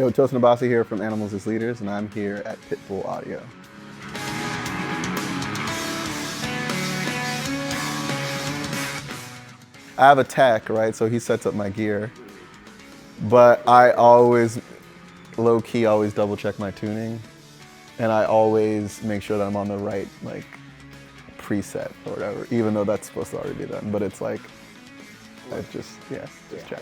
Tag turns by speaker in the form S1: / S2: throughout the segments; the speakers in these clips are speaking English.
S1: Yo, Tosin Abasi here from Animals as Leaders, and I'm here at Pitbull Audio. I have a tech, right? So he sets up my gear, but I always, low-key, always double-check my tuning, and I always make sure that I'm on the right, like, preset or whatever, even though that's supposed to already be done. But it's like, I just check.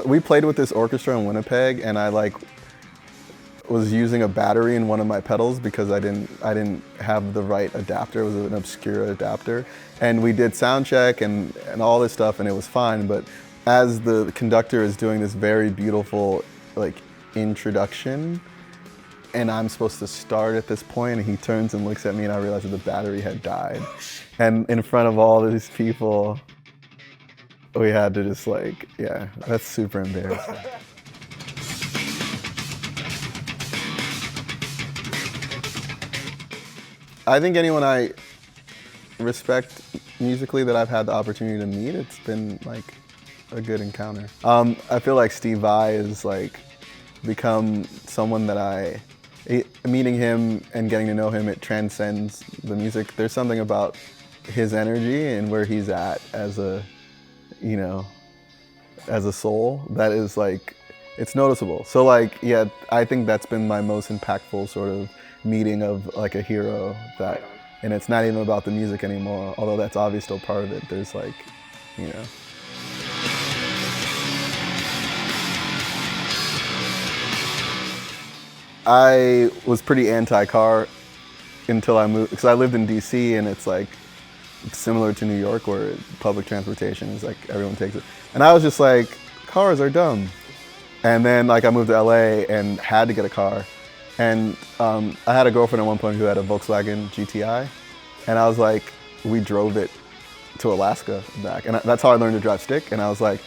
S1: We played with this orchestra in Winnipeg, and I was using a battery in one of my pedals because I didn't have the right adapter. It was an obscure adapter, and we did sound check and all this stuff, and it was fine. But as the conductor is doing this very beautiful introduction, and I'm supposed to start at this point, and he turns and looks at me, and I realize that the battery had died, and in front of all these people, we had to just that's super embarrassing. I think anyone I respect musically that I've had the opportunity to meet, it's been a good encounter. I feel like Steve Vai is become someone that meeting him and getting to know him, it transcends the music. There's something about his energy and where he's at as a soul that is it's noticeable. So I think that's been my most impactful sort of meeting of a hero and it's not even about the music anymore, although that's obviously still part of it. There's I was pretty anti-car until I moved, because I lived in DC, and it's similar to New York where public transportation is everyone takes it. And I was just cars are dumb. And then I moved to LA and had to get a car. And I had a girlfriend at one point who had a Volkswagen GTI. And I was we drove it to Alaska back. And that's how I learned to drive stick. And I was I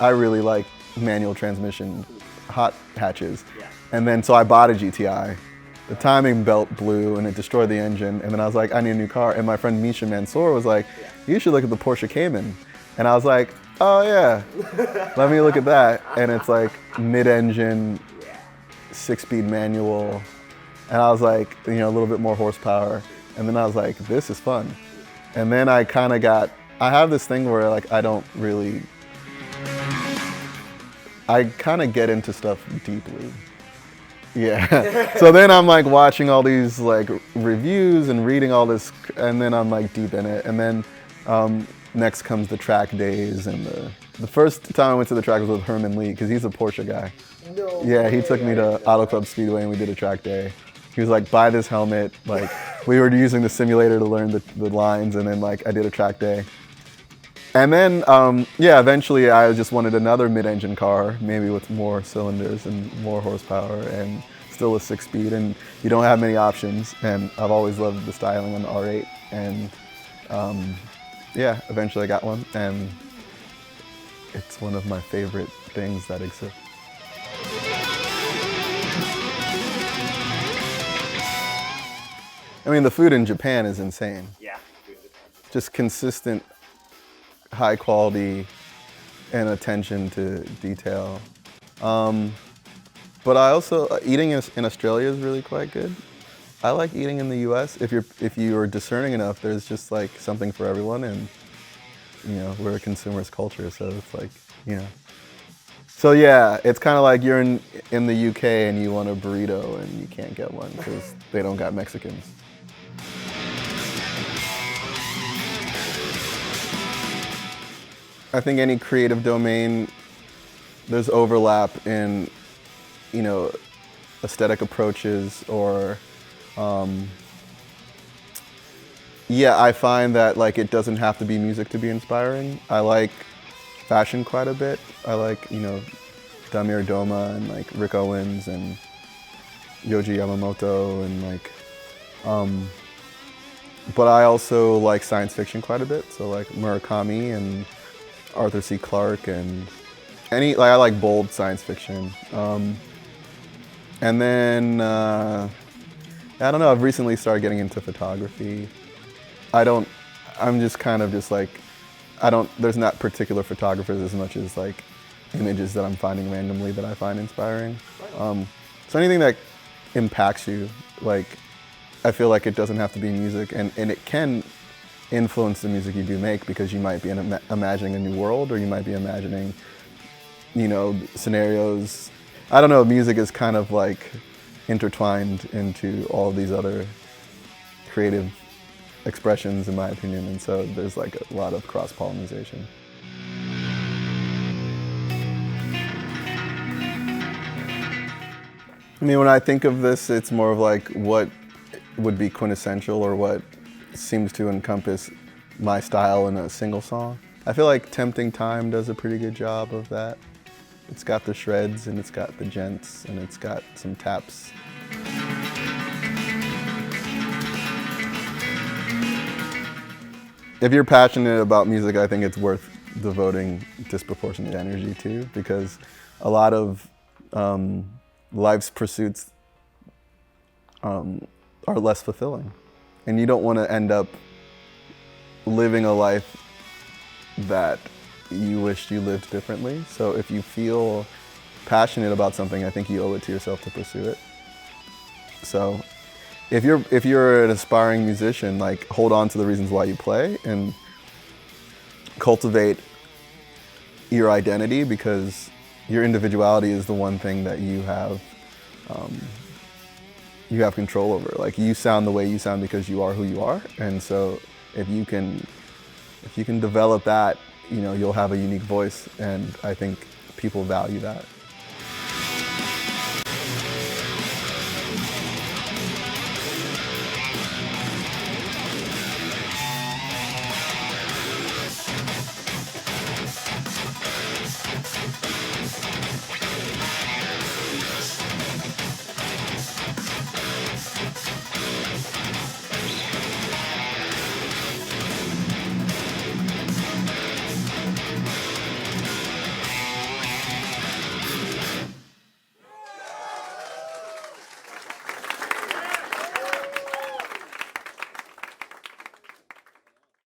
S1: really like manual transmission, hot hatches. Yeah. And then so I bought a GTI. The timing belt blew and it destroyed the engine. And then I was I need a new car. And my friend Misha Mansour was you should look at the Porsche Cayman. And I was oh yeah, let me look at that. And it's mid-engine, 6-speed manual. And I was a little bit more horsepower. And then I was this is fun. And then I have this thing where I kind of get into stuff deeply. Yeah. So then I'm watching all these reviews and reading all this, and then I'm deep in it. And then next comes the track days, and the first time I went to the track was with Herman Lee, because he's a Porsche guy.
S2: No
S1: yeah, he
S2: way.
S1: took me to Auto Club Speedway and we did a track day. He was buy this helmet. We were using the simulator to learn the lines, and then I did a track day. And then, eventually I just wanted another mid-engine car, maybe with more cylinders and more horsepower and still a 6-speed, and you don't have many options. And I've always loved the styling on the R8. And eventually I got one, and it's one of my favorite things that exist. I mean, the food in Japan is insane.
S2: Yeah.
S1: Just consistent high quality and attention to detail. But I also, eating in Australia is really quite good. I like eating in the US. If you're discerning enough, there's just something for everyone, and we're a consumerist culture, so it's So yeah, it's kind of you're in the UK and you want a burrito and you can't get one because they don't got Mexicans. I think any creative domain, there's overlap in, aesthetic approaches or, I find that it doesn't have to be music to be inspiring. I like fashion quite a bit. I like, Damir Doma and Rick Owens and Yohji Yamamoto and but I also like science fiction quite a bit. So Murakami and Arthur C. Clarke and I like bold science fiction. And then, I don't know, I've recently started getting into photography. I'm just kind of there's not particular photographers as much as like images that I'm finding randomly that I find inspiring. So anything that impacts you, like, I feel like it doesn't have to be music, and it can influence the music you do make, because you might be imagining a new world, or you might be imagining, you know, scenarios. I don't know, music is kind of like intertwined into all of these other creative expressions, in my opinion, and so there's like a lot of cross-pollination. I mean, when I think of this, it's more of like what would be quintessential, or what seems to encompass my style in a single song. I feel like Tempting Time does a pretty good job of that. It's got the shreds, and it's got the gents, and it's got some taps. If you're passionate about music, I think it's worth devoting disproportionate energy to, because a lot of life's pursuits are less fulfilling. And you don't want to end up living a life that you wished you lived differently. So if you feel passionate about something, I think you owe it to yourself to pursue it. So if you're an aspiring musician, like, hold on to the reasons why you play and cultivate your identity, because your individuality is the one thing that you have control over. Like, you sound the way you sound because you are who you are, and so if you can develop that, you know, you'll have a unique voice, and I think people value that.